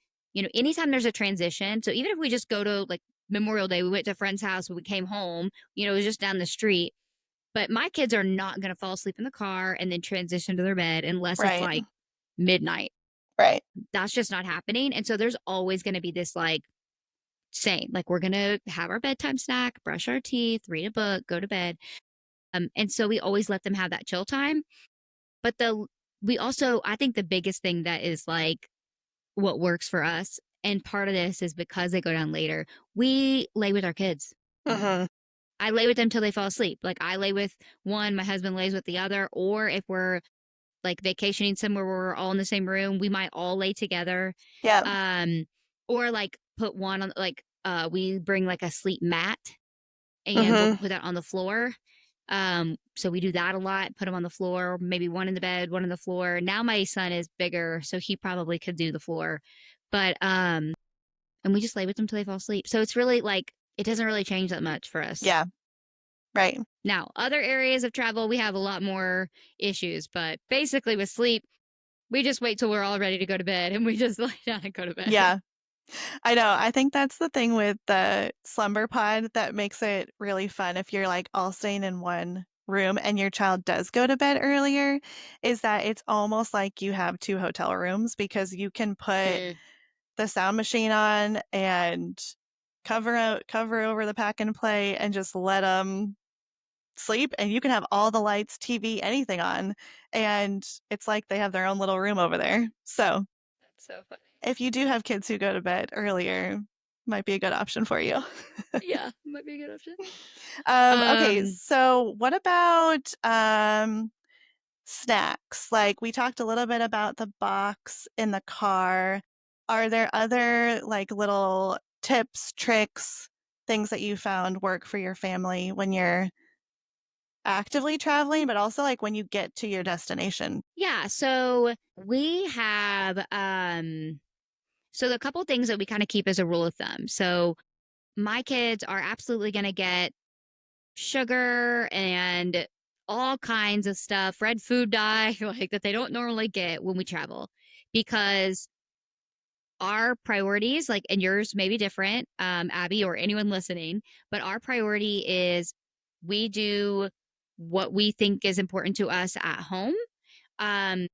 anytime there's a transition. So even if we just go to like Memorial Day, we went to a friend's house, we came home, it was just down the street. But my kids are not going to fall asleep in the car and then transition to their bed unless it's Right, like midnight. right. That's just not happening. And so there's always going to be this like same, like we're going to have our bedtime snack, brush our teeth, read a book, go to bed. And so we always let them have that chill time. But we also, I think the biggest thing that is like what works for us, and part of this is because they go down later, we lay with our kids. Hmm. I lay with them till they fall asleep. Like I lay with one, my husband lays with the other, or if we're like vacationing somewhere where we're all in the same room, we might all lay together. Yep. Um, or like put one on like we bring like a sleep mat and we'll Mhm. put that on the floor. So we do that a lot, put them on the floor, maybe one in the bed, one on the floor. Now my son is bigger, so he probably could do the floor. But and we just lay with them till they fall asleep. So it's really like it doesn't really change that much for us. Yeah, right. Now, other areas of travel, we have a lot more issues, but basically with sleep, we just wait till we're all ready to go to bed and we just lay down and go to bed. Yeah. I know. I think that's the thing with the slumber pod that makes it really fun if you're like all staying in one room and your child does go to bed earlier, is that it's almost like you have two hotel rooms because you can put Mm. the sound machine on and cover over the pack and play and just let them sleep, and you can have all the lights, TV, anything on, and it's like they have their own little room over there. So That's so funny. if you do have kids who go to bed earlier, might be a good option for you. Yeah, might be a good option. Okay, Um, so what about snacks? Like we talked a little bit about the box in the car. Are there other like little tips, tricks, things that you found work for your family when you're actively traveling, but also like when you get to your destination? yeah, so we have so the couple things that we kind of keep as a rule of thumb. So my kids are absolutely going to get sugar and all kinds of stuff, red food dye, like that they don't normally get when we travel because our priorities, like, and yours may be different, Abby, or anyone listening, but our priority is we do what we think is important to us at home. Um,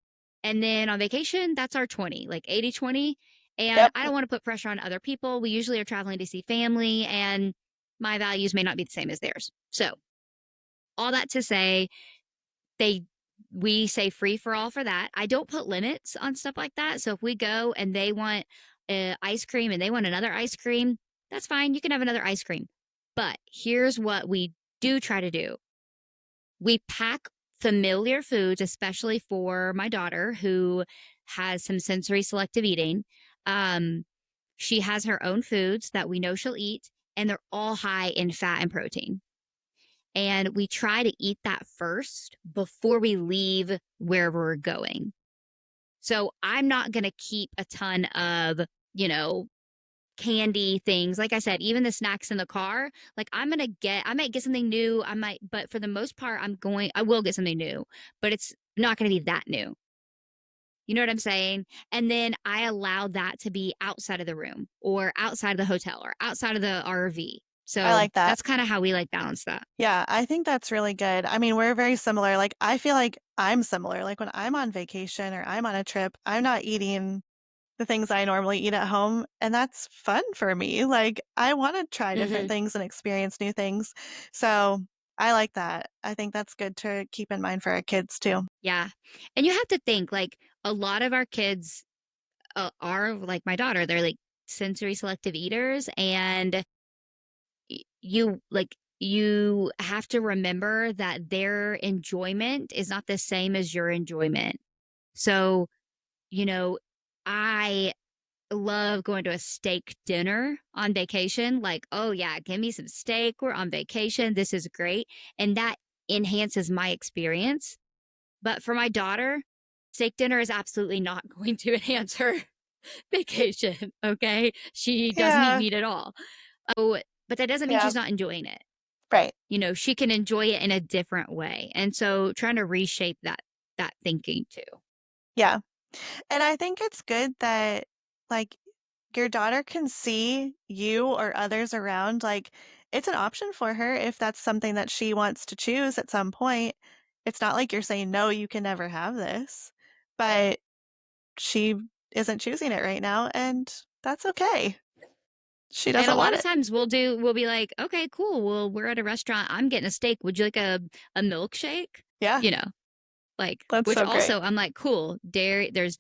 and then on vacation, that's our 20, like 80/20. And Yep, I don't want to put pressure on other people. We usually are traveling to see family, and my values may not be the same as theirs. So, all that to say, they we say free for all for that. I don't put limits on stuff like that. So if we go and they want ice cream and they want another ice cream, that's fine. You can have another ice cream. But here's what we do try to do. We pack familiar foods, especially for my daughter who has some sensory selective eating. Um, she has her own foods that we know she'll eat, and they're all high in fat and protein. And we try to eat that first before we leave wherever we're going. So I'm not going to keep a ton of, you know, candy things. Like I said, even the snacks in the car, like I might get something new. But for the most part, I will get something new, but it's not going to be that new. You know what I'm saying? And then I allow that to be outside of the room or outside of the hotel or outside of the RV. I So like that. that's kind of how we like balance that. Yeah, I think that's really good. I mean, we're very similar. Like, I feel like I'm similar. Like, when I'm on vacation or I'm on a trip, I'm not eating the things I normally eat at home, and that's fun for me. Like, I want to try different Hmm. things and experience new things. So, I like that. I think that's good to keep in mind for our kids too. Yeah. And you have to think like a lot of our kids are like my daughter, they're like sensory selective eaters. And you have to remember that their enjoyment is not the same as your enjoyment. So, you know, I love going to a steak dinner on vacation. Like, oh, yeah, give me some steak. We're on vacation. This is great. And that enhances my experience. But for my daughter, steak dinner is absolutely not going to enhance her vacation. Okay. She doesn't eat Yeah, meat at all. Oh, but that doesn't mean yeah, she's not enjoying it. right. You know, she can enjoy it in a different way. And so trying to reshape that thinking too. Yeah. And I think it's good that, like, your daughter can see you or others around, like, it's an option for her if that's something that she wants to choose at some point. It's not like you're saying, "No, you can never have this," but she isn't choosing it right now, and that's okay. She And a doesn't lot want of it. times we'll be like, okay, cool. Well, we're at a restaurant. I'm getting a steak. Would you like a milkshake? Yeah, You know, like, that's which so great. also I'm like, cool. Dairy, there's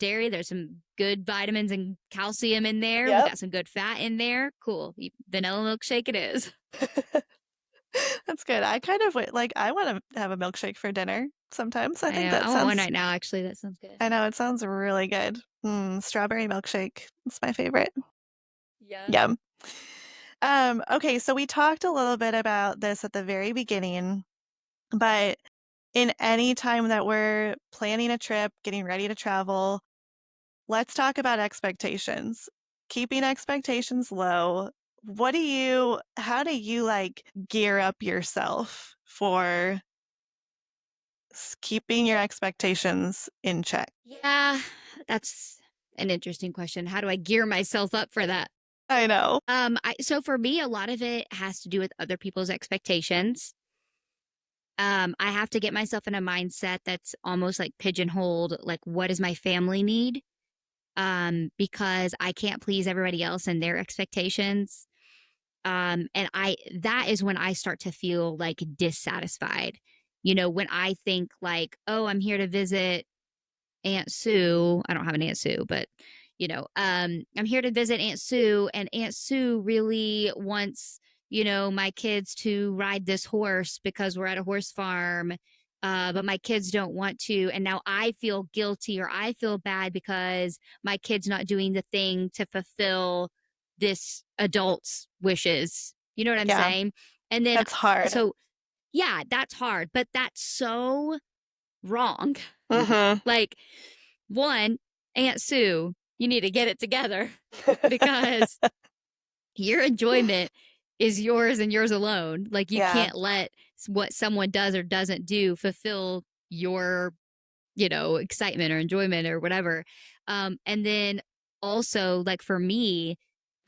some good vitamins and calcium in there. We Yep. got some good fat in there. Cool. Vanilla milkshake it is. That's good. I kind of like, I wanna have a milkshake for dinner sometimes. I I think know. that I want one sounds right now, actually. That sounds good. I know, it sounds really good. Strawberry milkshake. It's my favorite. Yeah. Yum. Okay, so we talked a little bit about this at the very beginning, but in any time that we're planning a trip, getting ready to travel, let's talk about expectations. Keeping expectations low. How do you like gear up yourself for keeping your expectations in check? Yeah, that's an interesting question. How do I gear myself up for that? I know. So for me, a lot of it has to do with other people's expectations. I have to get myself in a mindset that's almost like pigeonholed, like what does my family need? Because I can't please everybody else and their expectations. And that is when I start to feel like dissatisfied. When I think like, oh, I'm here to visit Aunt Sue. I don't have an Aunt Sue, but I'm here to visit Aunt Sue, and Aunt Sue really wants, my kids to ride this horse because we're at a horse farm. But my kids don't want to. And now I feel guilty or I feel bad because my kid's not doing the thing to fulfill this adult's wishes. You know what I'm Yeah, saying? And then, that's hard. so yeah, that's hard, but that's so wrong. Mhm. Like, one, Aunt Sue, you need to get it together because your enjoyment is yours and yours alone. Like, you Yeah. can't let what someone does or doesn't do fulfill your, excitement or enjoyment or whatever. And then also, like, for me,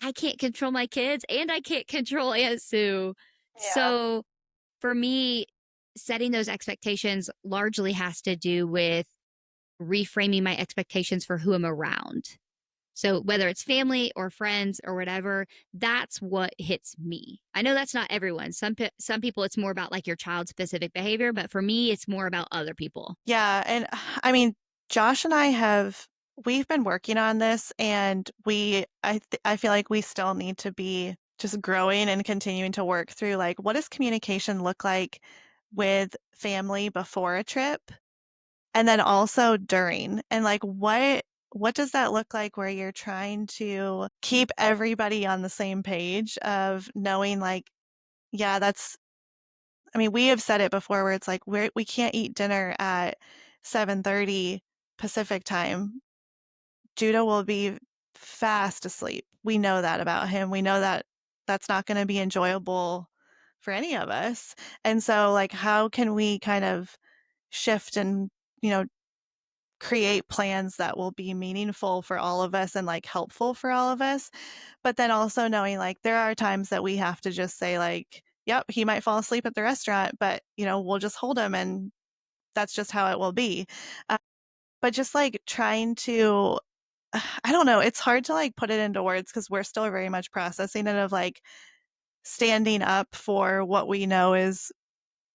I can't control my kids and I can't control Aunt Sue. Yeah. So for me, setting those expectations largely has to do with reframing my expectations for who I'm around. So whether it's family or friends or whatever, that's what hits me. I know that's not everyone. Some people it's more about like your child's specific behavior, but for me it's more about other people. Yeah, and I mean, Josh and I we've been working on this and I feel like we still need to be just growing and continuing to work through like what does communication look like with family before a trip and then also during and like what does that look like where you're trying to keep everybody on the same page of knowing like yeah, I mean, we have said it before where it's like we can't eat dinner at 7:30 Pacific time. Judah will be fast asleep. We know that about him. We know that that's not going to be enjoyable for any of us. And so like how can we kind of shift and, you know, create plans that will be meaningful for all of us and like helpful for all of us? But then also knowing like there are times that we have to just say like, yep, he might fall asleep at the restaurant, but you know, we'll just hold him and that's just how it will be. Uh, but just like trying to I don't know, it's hard to like put it into words because we're still very much processing it of like standing up for what we know is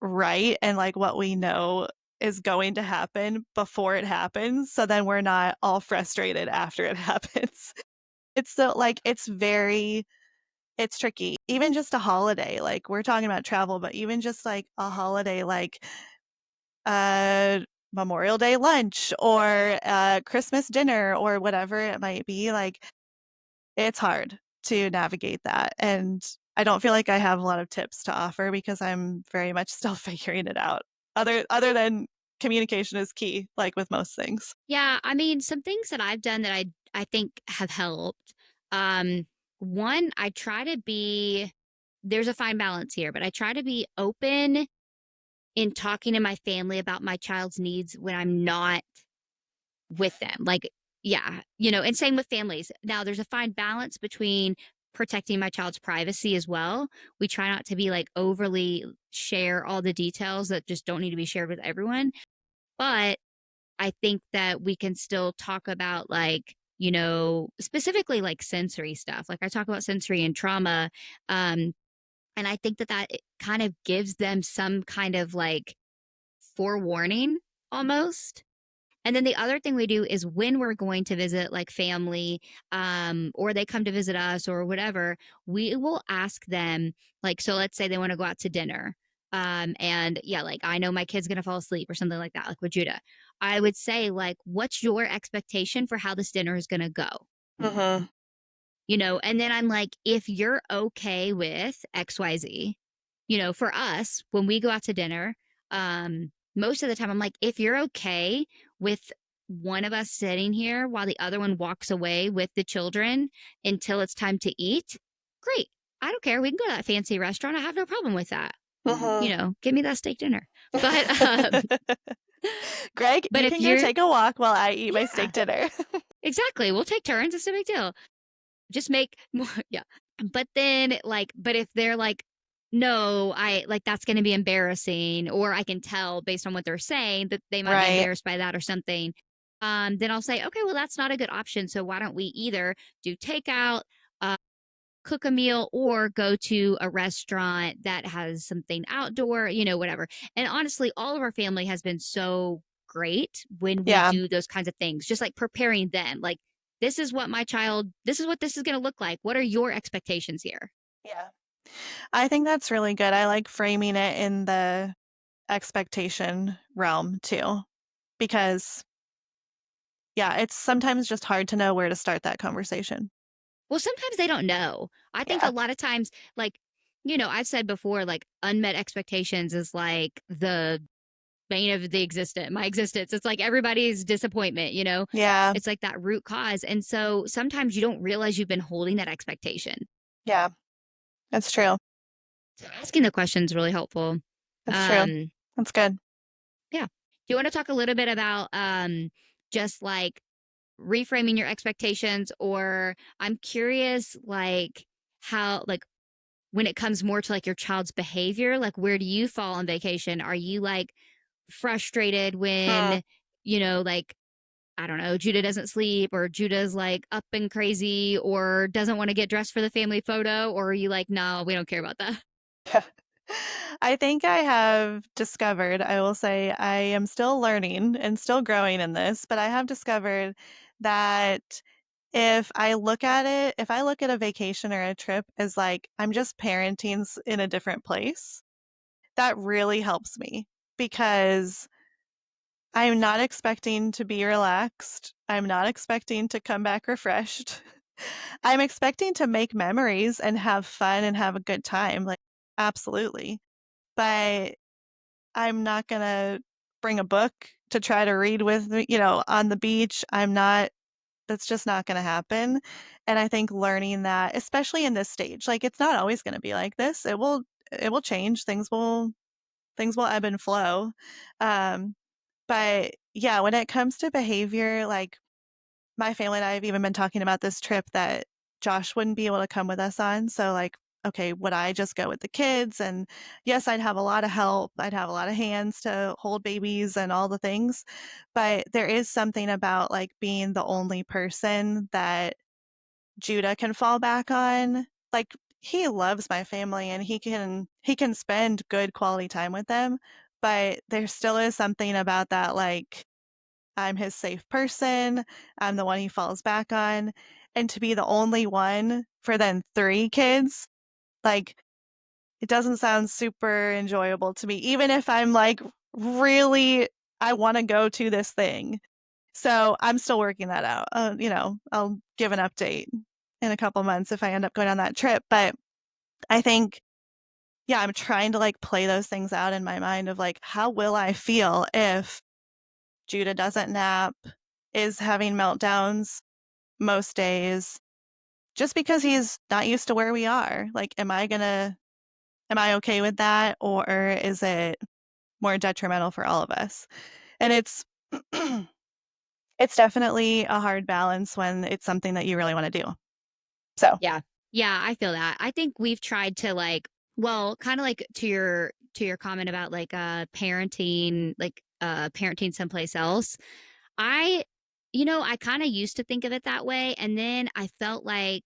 right and like what we know is going to happen before it happens. So then we're not all frustrated after it happens. It's so like it's tricky. Even just a holiday, like we're talking about travel, but even just like a holiday, like Memorial Day lunch or Christmas dinner or whatever it might be, like it's hard to navigate that. And I don't feel like I have a lot of tips to offer because I'm very much still figuring it out. Other than communication is key, like with most things. Yeah, I mean, some things that I've done that I think have helped. Um, One, I try to be there's a fine balance here, but I try to be open in talking to my family about my child's needs when I'm not with them. Like, yeah, and same with families. Now, there's a fine balance between protecting my child's privacy as well. We try not to be like overly share all the details that just don't need to be shared with everyone. But I think that we can still talk about like, specifically like sensory stuff. Like I talk about sensory and trauma. Um, and I think that it kind of gives them some kind of like forewarning almost. And then the other thing we do is when we're going to visit like family, or they come to visit us or whatever, we will ask them, like, so let's say they want to go out to dinner. And yeah, like I know my kid's gonna fall asleep or something like that, like with Judah. I would say, like, what's your expectation for how this dinner is gonna go? Mhm. And then I'm like, if you're okay with XYZ, for us, when we go out to dinner, most of the time I'm like, if you're okay with one of us sitting here while the other one walks away with the children until it's time to eat, great. I don't care. We can go to that fancy restaurant. I have no problem with that. Mhm. Give me that steak dinner. But Greg, but you if can go you're take a walk while I eat my yeah, steak dinner. exactly. We'll take turns. It's no big deal. Just make more yeah. But then but if they're like, no, I like that's gonna be embarrassing, or I can tell based on what they're saying that they might be Right. embarrassed by that or something. Then I'll say, okay, well, that's not a good option. So why don't we either do takeout, uh, cook a meal, or go to a restaurant that has something outdoor, whatever. And honestly, all of our family has been so great when we Yeah. do those kinds of things, just like preparing them. Like, this is what this is going to look like. What are your expectations here? Yeah. I think that's really good. I like framing it in the expectation realm too, because yeah, it's sometimes just hard to know where to start that conversation. Well, sometimes they don't know. I think a Yeah. lot of times, I've said before, like, unmet expectations is like the bane of my existence. It's like everybody's disappointment. Yeah. It's like that root cause. And so sometimes you don't realize you've been holding that expectation. Yeah. That's true. So asking the question is really helpful. That's true. Um, That's good. yeah. Do you want to talk a little bit about just like reframing your expectations? Or I'm curious, like, how, like, when it comes more to like your child's behavior, like, where do you fall on vacation? Are you like frustrated Hmm. when, like, I don't know, Judah doesn't sleep, or Judah's like up and crazy, or doesn't want to get dressed for the family photo? Or are you like, no, we don't care about that? I think I have discovered, I will say I am still learning and still growing in this, but I have discovered that if I look at a vacation or a trip as like I'm just parenting in a different place, that really helps me because I'm not expecting to be relaxed. I'm not expecting to come back refreshed. I'm expecting to make memories and have fun and have a good time, like, absolutely. But I'm not gonna bring a book to try to read with me, on the beach. That's just not gonna happen. And I think learning that, especially in this stage, like, it's not always gonna be like this. It will change. Things will ebb and flow. Um, but yeah, when it comes to behavior, like my family and I have even been talking about this trip that Josh wouldn't be able to come with us on. So, like, okay, would I just go with the kids? And yes, I'd have a lot of help. I'd have a lot of hands to hold babies and all the things. But there is something about like being the only person that Judah can fall back on. Like, he loves my family and he can spend good quality time with them, but there still is something about that, like, I'm his safe person. I'm the one he falls back on. And to be the only one for then 3 kids, like, it doesn't sound super enjoyable to me, even if I'm like, really, I want to go to this thing. So I'm still working that out. I'll give an update in a couple months if I end up going on that trip. But I think, yeah, I'm trying to like play those things out in my mind of like, how will I feel if Judah doesn't nap, is having meltdowns most days, just because he's not used to where we are. Like, am I okay with that? Or is it more detrimental for all of us? And it's definitely a hard balance when it's something that you really want to do. So, Yeah. Yeah, I feel that. I think we've tried to kind of like to your comment about like parenting someplace else. I I kind of used to think of it that way, and then I felt like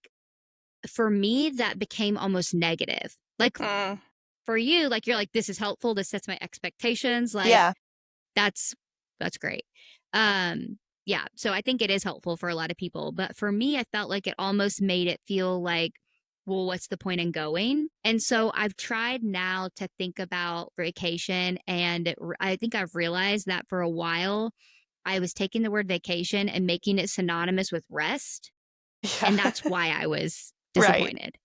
for me that became almost negative. Like, mm, for you, like, you're like, this is helpful, this sets my expectations, like, yeah, that's that's great. Yeah, so I think it is helpful for a lot of people, but for me, I felt like it almost made it feel like, well, what's the point in going? And so I've tried now to think about vacation, and I think I've realized that for a while I was taking the word vacation and making it synonymous with rest. And Yeah. that's why I was Right. disappointed.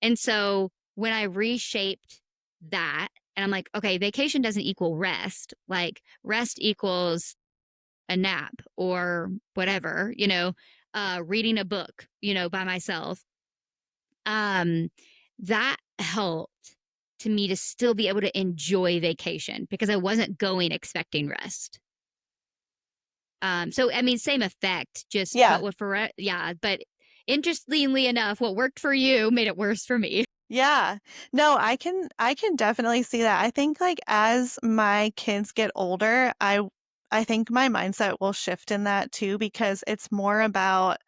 And so when I reshaped that, and I'm like, okay, vacation doesn't equal rest. Like rest equals a nap or whatever, reading a book, by myself. Um, that helped to me to still be able to enjoy vacation because I wasn't going expecting rest. So I mean, same effect, just Yeah. but yeah, but interestingly enough, what worked for you made it worse for me. Yeah. No, I can definitely see that. I think like as my kids get older, I think my mindset will shift in that too because it's more about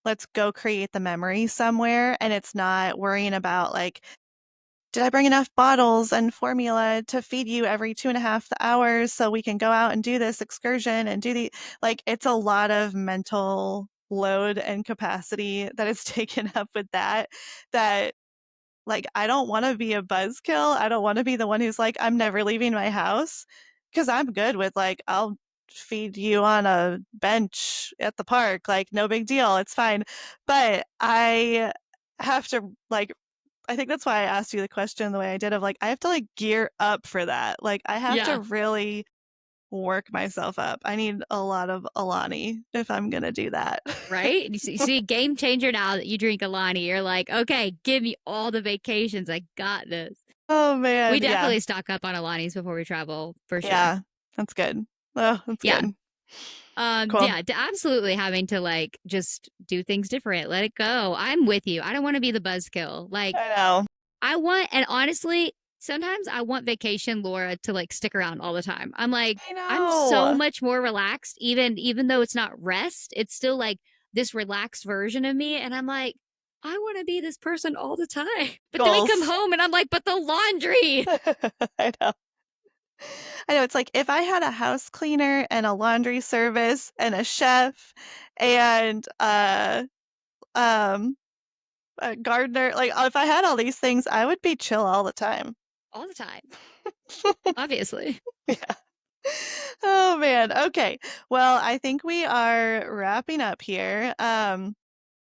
let's go create the memory somewhere and it's not worrying about like did I bring enough bottles and formula to feed you every 2.5 hours so we can go out and do this excursion and do the like it's a lot of mental load and capacity that is taken up with that like, I don't wanna be a buzzkill, I don't wanna be the one who's like, "I'm never leaving my house," because 'cause I'm good with, like, "I'll feed you on a bench at the park, like, no big deal, it's fine." But I have to, like I think that's why I asked you the question the way I did of, like, I have to, like, gear up for that. Like, I have to Yeah. really work myself up. I need a lot of Alani if I'm gonna do that. Right? You see, game changer now that you drink Alani. You're like, okay, give me all the vacations. I got this. Oh, We man, yeah. definitely stock up on Alanis before we travel, for sure. Yeah. That's good. Oh, that's Yeah. good. Cool. Yeah, absolutely having to like just do things different. Let it go. I'm with you. I don't want to be the buzzkill. Like I know. and honestly, sometimes I want vacation Laura to like stick around all the time. I'm like, I I'm so know. much more relaxed, even though it's not rest, it's still like this relaxed version of me. And I'm like, I want to be this person all the time. But then we come Goals. home and I'm like, but the laundry. I know. I know, it's like, if I had a house cleaner and a laundry service and a chef and, um, a gardener, like, if I had all these things, I would be chill all the time. All the time, obviously. Yeah. Oh, man. Okay. Well, I think we are wrapping up here.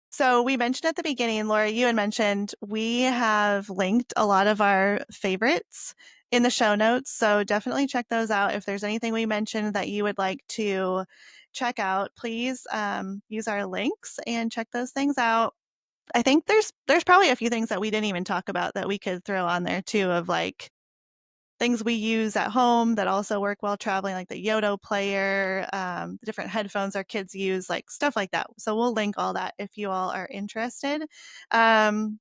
So we mentioned at the beginning, Laura, you had mentioned we have linked a lot of our favorites in the show notes. So definitely check those out. If there's anything we mentioned that you would like to check out, please use our links and check those things out. I think there's probably a few things that we didn't even talk about that we could throw on there too of like things we use at home that also work while traveling, like the Yodo player, the different headphones our kids use, like stuff like that. So we'll link all that if you all are interested. And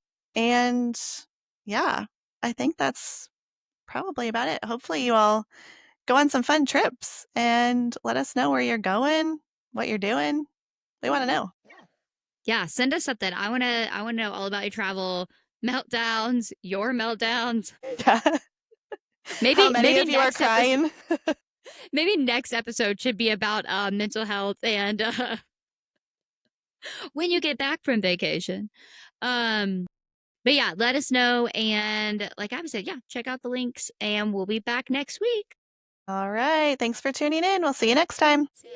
yeah, I think that's probably about it. Hopefully, you all go on some fun trips and let us know where you're going, what you're doing. We want to know. Yeah, send us something. I want to know all about your travel meltdowns, your meltdowns. Yeah. How Maybe many maybe of you are next episode crying? maybe next episode should be about mental health and when you get back from vacation. Um but yeah, let us know and like I said, yeah, check out the links and we'll be back next week. All right. Thanks for tuning in. We'll see you next time. See ya.